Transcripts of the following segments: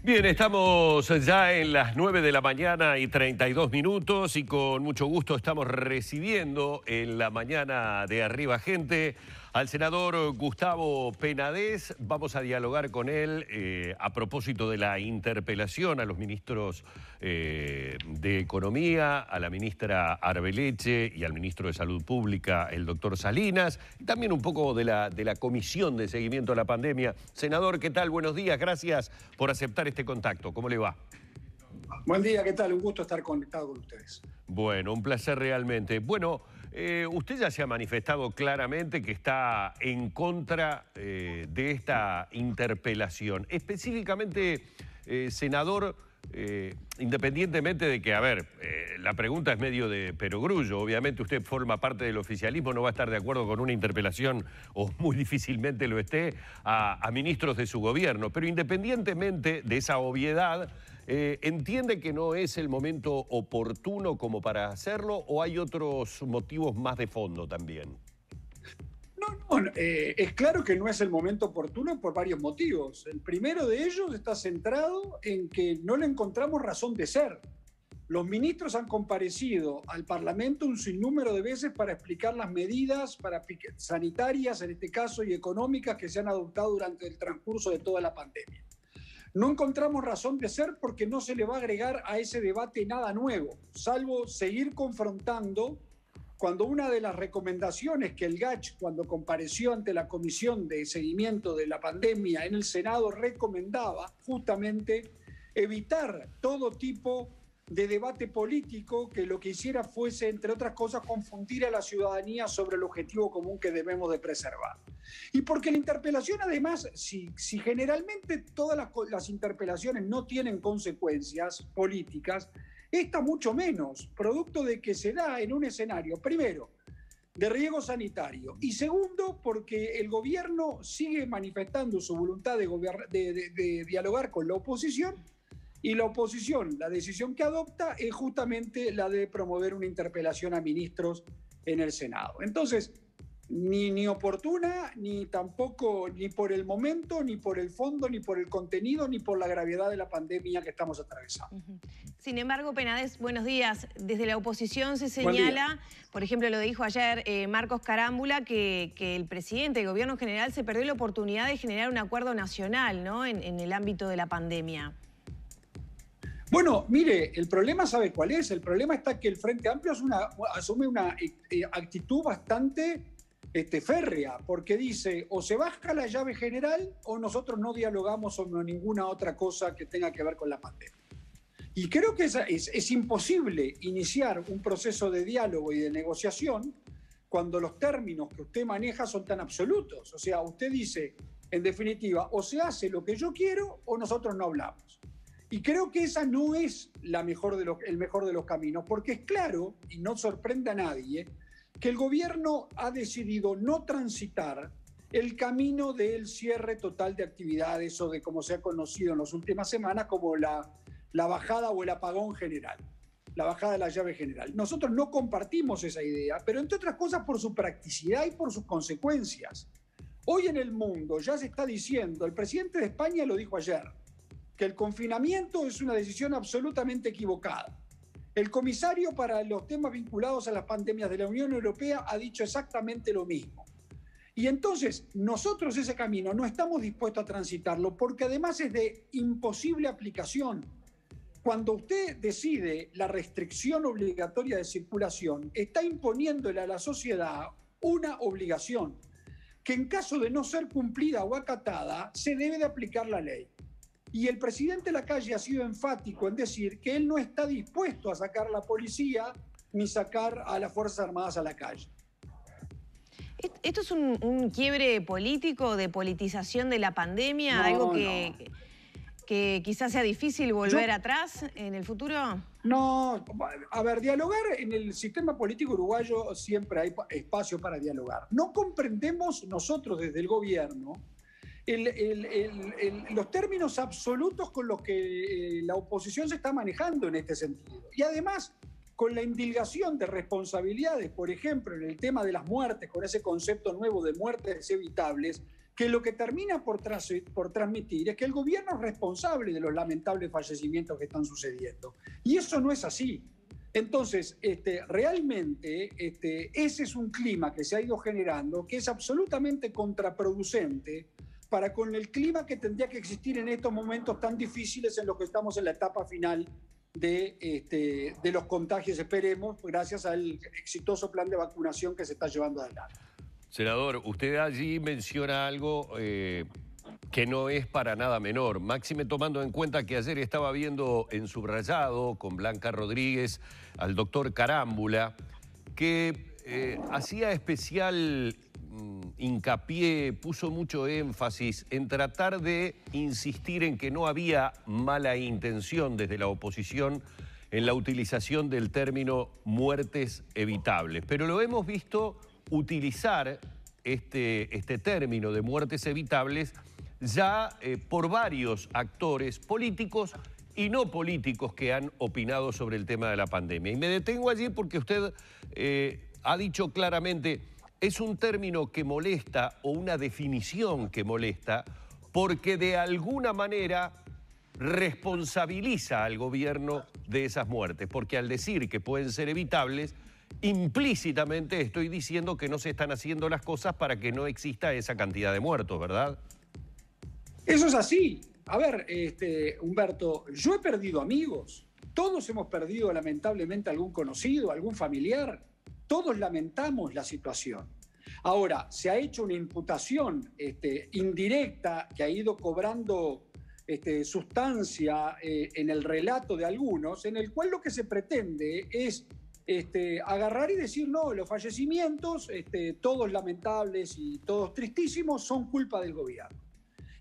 Bien, estamos ya en las 9 de la mañana y 32 minutos y con mucho gusto estamos recibiendo en la mañana de Arriba Gente al senador Gustavo Penades. Vamos a dialogar con él a propósito de la interpelación a los ministros de Economía, a la ministra Arbeleche y al ministro de Salud Pública, el doctor Salinas, y también un poco de la Comisión de Seguimiento a la Pandemia. Senador, ¿qué tal? Buenos días, gracias por aceptar este contacto. ¿Cómo le va? Buen día, ¿qué tal? Un gusto estar conectado con ustedes. Bueno, un placer realmente. Bueno, usted ya se ha manifestado claramente que está en contra de esta interpelación. Específicamente, senador, independientemente de que, a ver, la pregunta es medio de perogrullo. Obviamente usted forma parte del oficialismo, no va a estar de acuerdo con una interpelación, o muy difícilmente lo esté, a ministros de su gobierno. Pero independientemente de esa obviedad, ¿entiende que no es el momento oportuno como para hacerlo o hay otros motivos más de fondo también? No, es claro que no es el momento oportuno por varios motivos. El primero de ellos está centrado en que no le encontramos razón de ser. Los ministros han comparecido al Parlamento un sinnúmero de veces para explicar las medidas sanitarias, en este caso, y económicas que se han adoptado durante el transcurso de toda la pandemia. No encontramos razón de ser porque no se le va a agregar a ese debate nada nuevo, salvo seguir confrontando cuando una de las recomendaciones que el GACH, cuando compareció ante la Comisión de Seguimiento de la Pandemia en el Senado, recomendaba justamente evitar todo tipo de debate político que lo que hiciera fuese, entre otras cosas, confundir a la ciudadanía sobre el objetivo común que debemos de preservar. Y porque la interpelación, además, si generalmente todas las interpelaciones no tienen consecuencias políticas, esta mucho menos, producto de que se da en un escenario, primero, de riesgo sanitario, y segundo, porque el gobierno sigue manifestando su voluntad de dialogar con la oposición, y la oposición, la decisión que adopta es justamente la de promover una interpelación a ministros en el Senado. Entonces, ni oportuna, ni tampoco, ni por el momento, ni por el fondo, ni por el contenido, ni por la gravedad de la pandemia que estamos atravesando. Sin embargo, Penades, buenos días. Desde la oposición se señala, por ejemplo, lo dijo ayer Marcos Carámbula, que el presidente del gobierno general se perdió la oportunidad de generar un acuerdo nacional, ¿no?, en el ámbito de la pandemia. Bueno, mire, el problema, ¿sabe cuál es? El problema está que el Frente Amplio asume una actitud bastante férrea, porque dice, o se baja la llave general o nosotros no dialogamos sobre ninguna otra cosa que tenga que ver con la pandemia. Y creo que es imposible iniciar un proceso de diálogo y de negociación cuando los términos que usted maneja son tan absolutos. O sea, usted dice, en definitiva, o se hace lo que yo quiero o nosotros no hablamos. Y creo que esa no es el mejor de los caminos, porque es claro, y no sorprende a nadie, que el gobierno ha decidido no transitar el camino del cierre total de actividades o de como se ha conocido en las últimas semanas como la bajada o el apagón general, la bajada de la llave general. Nosotros no compartimos esa idea, pero entre otras cosas por su practicidad y por sus consecuencias. Hoy en el mundo ya se está diciendo, el presidente de España lo dijo ayer, que el confinamiento es una decisión absolutamente equivocada. El comisario para los temas vinculados a las pandemias de la Unión Europea ha dicho exactamente lo mismo. Y entonces nosotros ese camino no estamos dispuestos a transitarlo porque además es de imposible aplicación. Cuando usted decide la restricción obligatoria de circulación, está imponiéndole a la sociedad una obligación que en caso de no ser cumplida o acatada, se debe de aplicar la ley. Y el presidente Lacalle ha sido enfático en decir que él no está dispuesto a sacar a la policía ni sacar a las Fuerzas Armadas a la calle. ¿Esto es un quiebre político, de politización de la pandemia? ¿Algo que quizás sea difícil volver atrás en el futuro? No, a ver, dialogar en el sistema político uruguayo siempre hay espacio para dialogar. No comprendemos nosotros desde el gobierno los términos absolutos con los que la oposición se está manejando en este sentido. Y además, con la indilgación de responsabilidades, por ejemplo, en el tema de las muertes, con ese concepto nuevo de muertes evitables, que lo que termina por transmitir es que el gobierno es responsable de los lamentables fallecimientos que están sucediendo. Y eso no es así. Entonces, realmente ese es un clima que se ha ido generando que es absolutamente contraproducente para con el clima que tendría que existir en estos momentos tan difíciles en los que estamos en la etapa final de los contagios, esperemos, gracias al exitoso plan de vacunación que se está llevando adelante. Senador, usted allí menciona algo que no es para nada menor, máxime tomando en cuenta que ayer estaba viendo en Subrayado con Blanca Rodríguez al doctor Carámbula, que hacía especial hincapié, puso mucho énfasis en tratar de insistir en que no había mala intención desde la oposición en la utilización del término muertes evitables. Pero lo hemos visto utilizar este término de muertes evitables ya por varios actores políticos y no políticos que han opinado sobre el tema de la pandemia. Y me detengo allí porque usted ha dicho claramente, es un término que molesta o una definición que molesta porque de alguna manera responsabiliza al gobierno de esas muertes, porque al decir que pueden ser evitables, implícitamente estoy diciendo que no se están haciendo las cosas para que no exista esa cantidad de muertos, ¿verdad? Eso es así. A ver, Humberto, yo he perdido amigos. Todos hemos perdido lamentablemente algún conocido, algún familiar. Todos lamentamos la situación. Ahora, se ha hecho una imputación indirecta que ha ido cobrando sustancia en el relato de algunos, en el cual lo que se pretende es agarrar y decir, no, los fallecimientos, todos lamentables y todos tristísimos, son culpa del gobierno.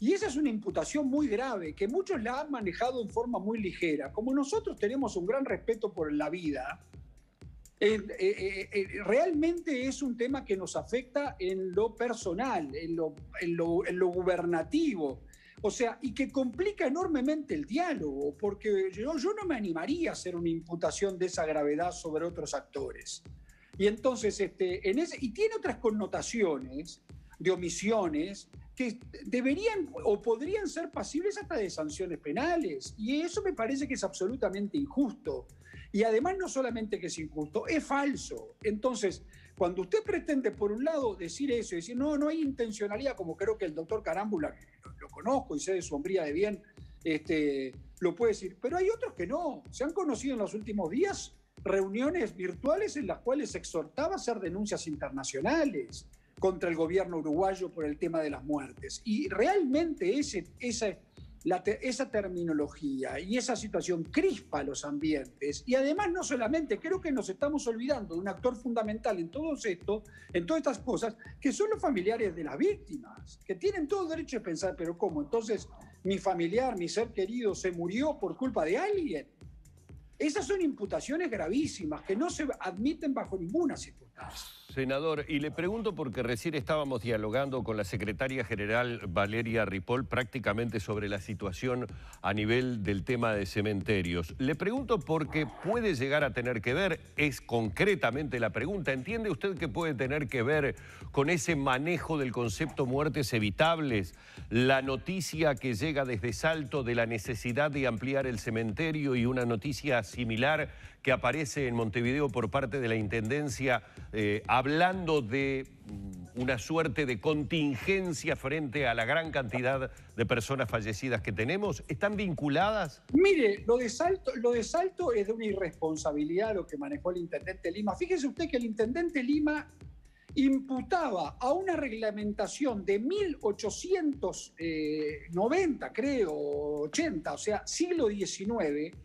Y esa es una imputación muy grave, que muchos la han manejado en forma muy ligera. Como nosotros tenemos un gran respeto por la vida, realmente es un tema que nos afecta en lo personal, en lo gubernativo. O sea, y que complica enormemente el diálogo, porque yo no me animaría a hacer una imputación de esa gravedad sobre otros actores. Y entonces, y tiene otras connotaciones de omisiones que deberían o podrían ser pasibles hasta de sanciones penales. Y eso me parece que es absolutamente injusto. Y además no solamente que es injusto, es falso. Entonces, cuando usted pretende, por un lado, decir eso y decir, no hay intencionalidad, como creo que el doctor Carámbula, lo conozco y sé de su hombría de bien, lo puede decir, pero hay otros que no. Se han conocido en los últimos días reuniones virtuales en las cuales se exhortaba a hacer denuncias internacionales contra el gobierno uruguayo por el tema de las muertes. Y realmente esa terminología y esa situación crispa los ambientes. Y además no solamente, creo que nos estamos olvidando de un actor fundamental en todo esto, en todas estas cosas, que son los familiares de las víctimas, que tienen todo derecho a pensar, pero ¿cómo? Entonces, mi familiar, mi ser querido, se murió por culpa de alguien. Esas son imputaciones gravísimas que no se admiten bajo ninguna circunstancia. Senador, y le pregunto porque recién estábamos dialogando con la secretaria general Valeria Ripoll prácticamente sobre la situación a nivel del tema de cementerios. Le pregunto porque puede llegar a tener que ver, es concretamente la pregunta, ¿entiende usted que puede tener que ver con ese manejo del concepto muertes evitables? La noticia que llega desde Salto de la necesidad de ampliar el cementerio y una noticia similar que aparece en Montevideo por parte de la Intendencia hablando de una suerte de contingencia frente a la gran cantidad de personas fallecidas que tenemos. ¿Están vinculadas? Mire, lo de Salto es de una irresponsabilidad lo que manejó el Intendente Lima. Fíjese usted que el Intendente Lima imputaba a una reglamentación de 1890, creo, 80, o sea, siglo XIX,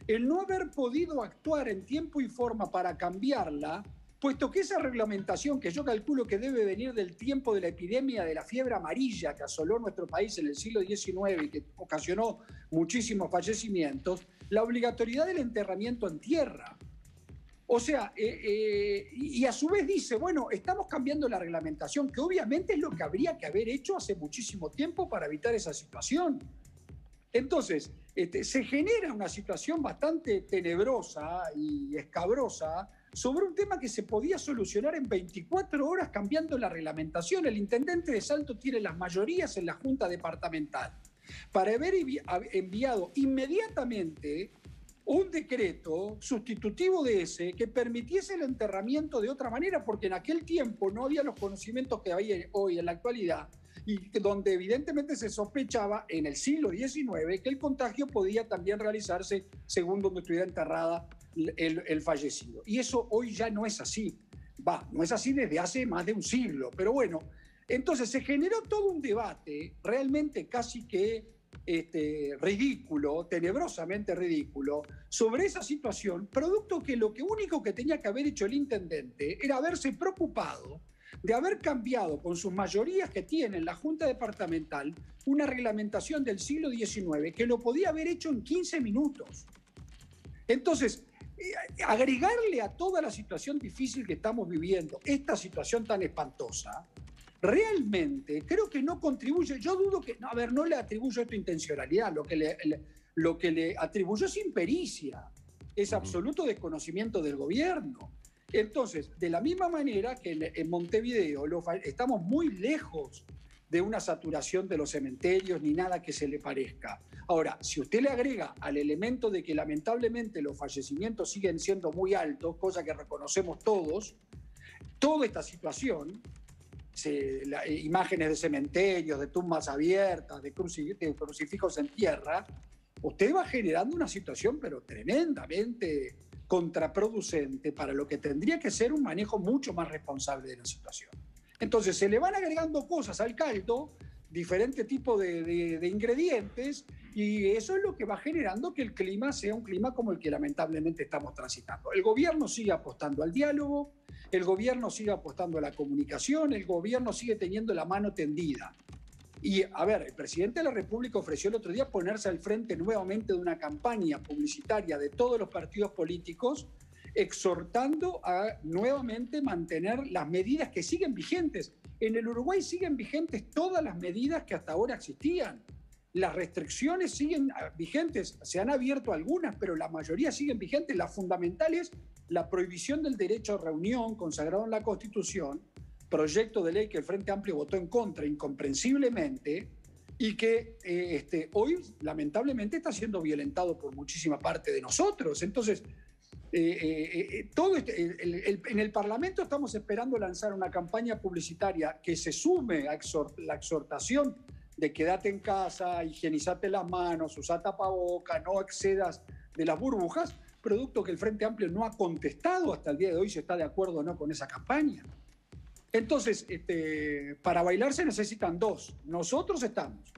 el no haber podido actuar en tiempo y forma para cambiarla, puesto que esa reglamentación, que yo calculo que debe venir del tiempo de la epidemia de la fiebre amarilla que asoló nuestro país en el siglo XIX y que ocasionó muchísimos fallecimientos, la obligatoriedad del enterramiento en tierra. O sea, y a su vez dice, bueno, estamos cambiando la reglamentación, que obviamente es lo que habría que haber hecho hace muchísimo tiempo para evitar esa situación. Entonces, se genera una situación bastante tenebrosa y escabrosa sobre un tema que se podía solucionar en 24 horas cambiando la reglamentación. El intendente de Salto tiene las mayorías en la Junta Departamental para haber enviado inmediatamente un decreto sustitutivo de ese que permitiese el enterramiento de otra manera, porque en aquel tiempo no había los conocimientos que hay hoy en la actualidad, y donde evidentemente se sospechaba en el siglo XIX que el contagio podía también realizarse según donde estuviera enterrada el fallecido. Y eso hoy ya no es así. No es así desde hace más de un siglo. Pero bueno, entonces se generó todo un debate realmente casi que ridículo, tenebrosamente ridículo, sobre esa situación, producto que lo único que tenía que haber hecho el intendente era haberse preocupado de haber cambiado con sus mayorías que tiene en la Junta Departamental una reglamentación del siglo XIX que lo podía haber hecho en 15 minutos. Entonces, agregarle a toda la situación difícil que estamos viviendo, esta situación tan espantosa, realmente creo que no contribuye. Yo dudo que, no le atribuyo esto intencionalidad, lo que le atribuyó es impericia, es absoluto desconocimiento del gobierno. Entonces, de la misma manera que en Montevideo estamos muy lejos de una saturación de los cementerios ni nada que se le parezca. Ahora, si usted le agrega al elemento de que lamentablemente los fallecimientos siguen siendo muy altos, cosa que reconocemos todos, toda esta situación, imágenes de cementerios, de tumbas abiertas, de crucifijos en tierra, usted va generando una situación pero tremendamente contraproducente para lo que tendría que ser un manejo mucho más responsable de la situación. Entonces se le van agregando cosas al caldo, diferentes tipos de ingredientes, y eso es lo que va generando que el clima sea un clima como el que lamentablemente estamos transitando. El gobierno sigue apostando al diálogo, el gobierno sigue apostando a la comunicación, el gobierno sigue teniendo la mano tendida. Y, a ver, el presidente de la República ofreció el otro día ponerse al frente nuevamente de una campaña publicitaria de todos los partidos políticos, exhortando a nuevamente mantener las medidas que siguen vigentes. En el Uruguay siguen vigentes todas las medidas que hasta ahora existían. Las restricciones siguen vigentes, se han abierto algunas, pero la mayoría siguen vigentes. Las fundamentales, la prohibición del derecho a reunión consagrado en la Constitución, proyecto de ley que el Frente Amplio votó en contra incomprensiblemente y que hoy lamentablemente está siendo violentado por muchísima parte de nosotros. Entonces, en el Parlamento estamos esperando lanzar una campaña publicitaria que se sume a la exhortación de quédate en casa, higienizate las manos, usa tapaboca, no excedas de las burbujas, producto que el Frente Amplio no ha contestado hasta el día de hoy si está de acuerdo o no con esa campaña. Entonces, para bailar se necesitan dos. Nosotros estamos.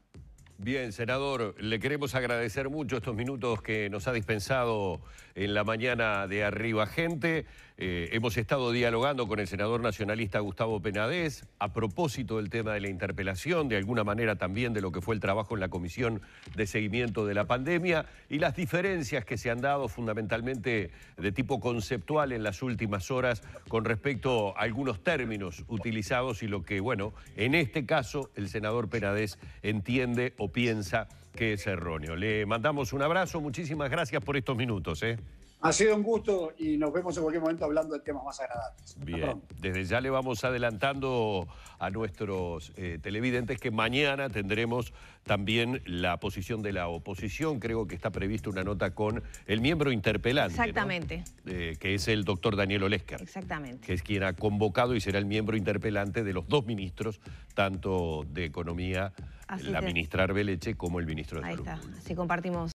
Bien, senador, le queremos agradecer mucho estos minutos que nos ha dispensado en la mañana de Arriba Gente. Hemos estado dialogando con el senador nacionalista Gustavo Penades a propósito del tema de la interpelación, de alguna manera también de lo que fue el trabajo en la Comisión de Seguimiento de la Pandemia y las diferencias que se han dado fundamentalmente de tipo conceptual en las últimas horas con respecto a algunos términos utilizados y lo que, bueno, en este caso el senador Penades entiende o piensa que es erróneo. Le mandamos un abrazo, muchísimas gracias por estos minutos. Ha sido un gusto y nos vemos en cualquier momento hablando de temas más agradables. Bien, desde ya le vamos adelantando a nuestros televidentes que mañana tendremos también la posición de la oposición. Creo que está prevista una nota con el miembro interpelante. Exactamente. ¿No? Que es el doctor Daniel Olesker. Exactamente. Que es quien ha convocado y será el miembro interpelante de los dos ministros, tanto de Economía, la ministra Arbeleche, como el ministro de Salud. Ahí está, así compartimos.